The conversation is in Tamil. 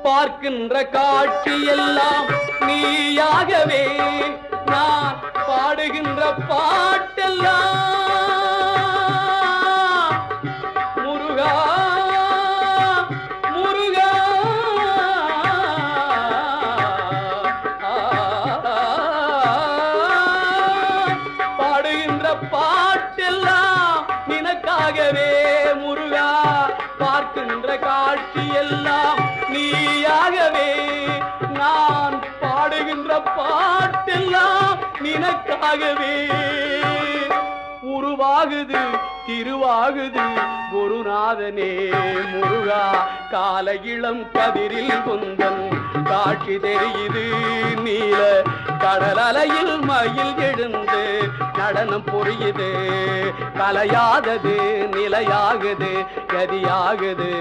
பார்க்கின்ற காட்சி எல்லாம் நீயாகவே நான் பாடுகின்ற பாட்டெல்லாம் முருகா முருகா பாடுகின்ற பாட்டெல்லாம் நினக்காகவே முருகா பார்க்கின்ற காட்சி எல்லாம் நீயாகவே நான் பாடுகின்ற பாட்டெல்லாம் நினக்காகவே உருவாகுது திருவாகுது குருநாதனே முருகா கால இளம் கதிரில் குந்தன் காட்சி தெரியுது நீல கடல் அலையில் மயில் எழுந்து நடனம் புரியுது கலையாதது நிலையாகுது கதியாகுது